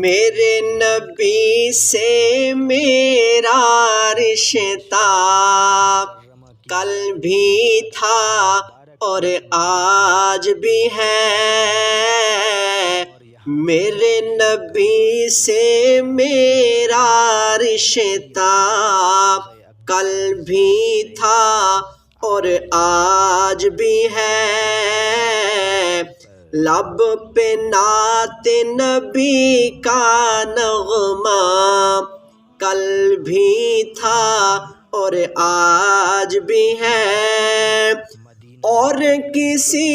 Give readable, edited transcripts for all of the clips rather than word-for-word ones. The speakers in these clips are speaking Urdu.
میرے نبی سے میرا رشتہ کل بھی تھا اور آج بھی ہے، میرے نبی سے میرا رشتہ کل بھی تھا اور آج بھی ہے، لب پہ نعت نبی کا نغمہ کل بھی تھا اور آج بھی ہے، اور کسی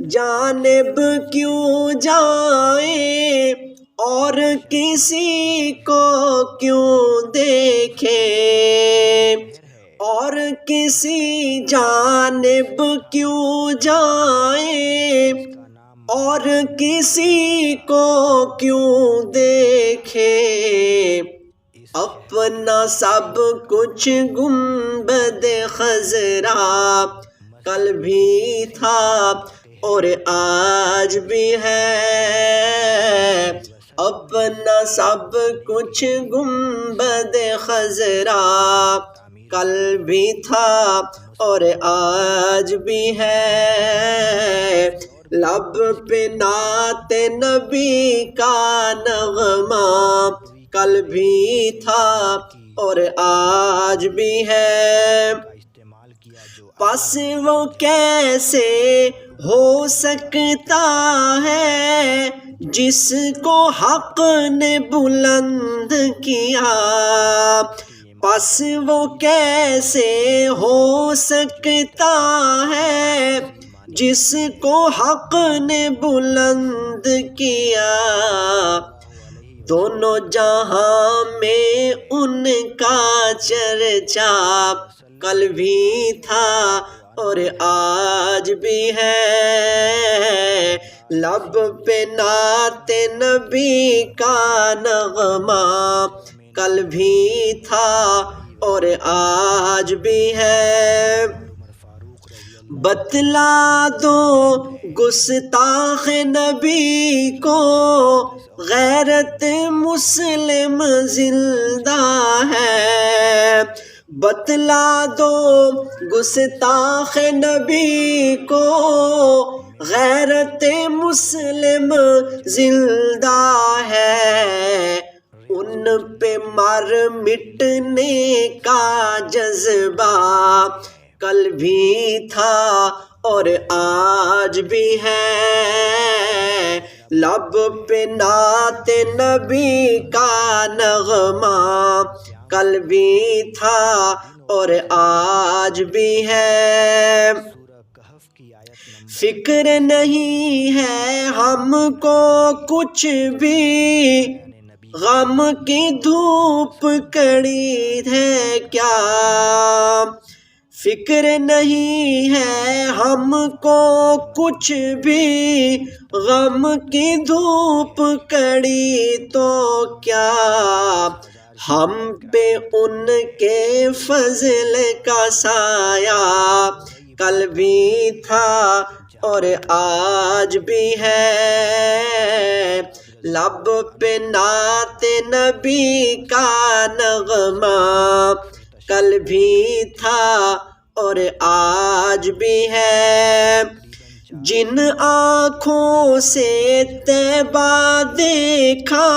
جانب کیوں جائیں اور کسی کو کیوں دیکھیں، اور کسی جانب کیوں جائیں اور کسی کو کیوں دیکھیں، اپنا سب کچھ گنبد خضرا کل بھی تھا اور آج بھی ہے، اپنا سب کچھ گنبد خضرا کل بھی تھا اور آج بھی ہے، لب پہ نعت نبی کا نغمہ کل بھی تھا اور آج بھی ہے، پس وہ کیسے ہو سکتا ہے جس کو حق نے بلند کیا، پس وہ کیسے ہو سکتا ہے جس کو حق نے بلند کیا، دونوں جہاں میں ان کا چرچا کل بھی تھا اور آج بھی ہے، لب پہ نعت نبی کا نغمہ کل بھی تھا اور آج بھی ہے، بتلا دو گستاخ نبی کو غیرت مسلم زندہ ہے، بتلا دو گستاخ نبی کو غیرت مسلم زندہ ہے، ان پہ مر مٹنے کا جذبہ کل بھی تھا اور آج بھی ہے، لب پہ نعت نبی کا نغمہ کل بھی تھا اور آج بھی ہے، فکر نہیں ہے ہم کو کچھ بھی غم کی دھوپ کڑی ہے کیا، فکر نہیں ہے ہم کو کچھ بھی غم کی دھوپ کڑی تو کیا، ہم پہ ان کے فضل کا سایہ کل بھی تھا اور آج بھی ہے، لب پہ نعت نبی کا نغمہ کل بھی تھا اور آج بھی ہے، جن آنکھوں سے طیبہ دیکھا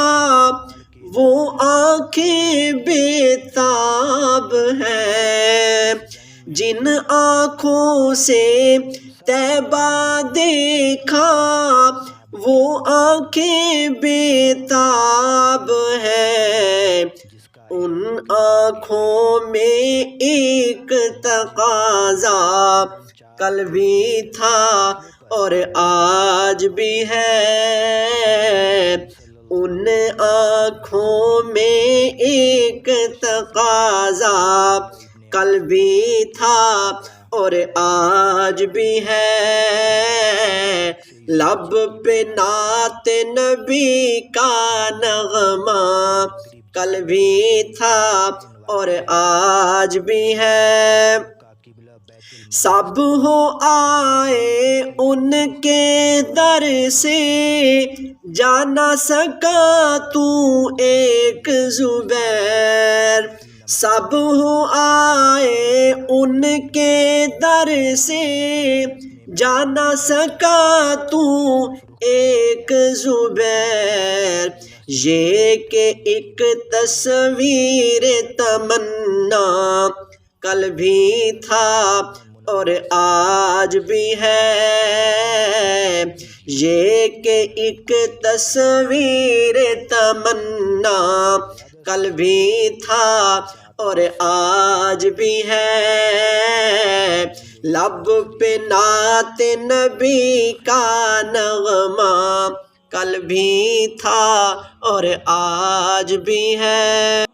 وہ آنکھیں بے تاب ہیں، جن آنکھوں سے طیبہ دیکھا وہ آنکھیں بے تاب ہیں، ان آنکھوں میں ایک تقاضا کل بھی تھا اور آج بھی ہے، ان آنکھوں میں ایک تقاضا کل بھی تھا اور آج بھی ہے، لب پہ نعت نبی کا نغمہ کل بھی تھا اور آج بھی ہے، سب ہو آئے ان کے در سے، جا نہ سکا تو ایک زبیر۔ سب ہو آئے ان کے در سے، جا نہ سکا تو ایک زبیر۔ یہ کہ ایک تصویر تمنا کل بھی تھا اور آج بھی ہے، یہ کہ ایک تصویر تمنا کل بھی تھا اور آج بھی ہے۔ لب پہ نعت نبی کا نغمہ کل بھی تھا اور آج بھی ہے۔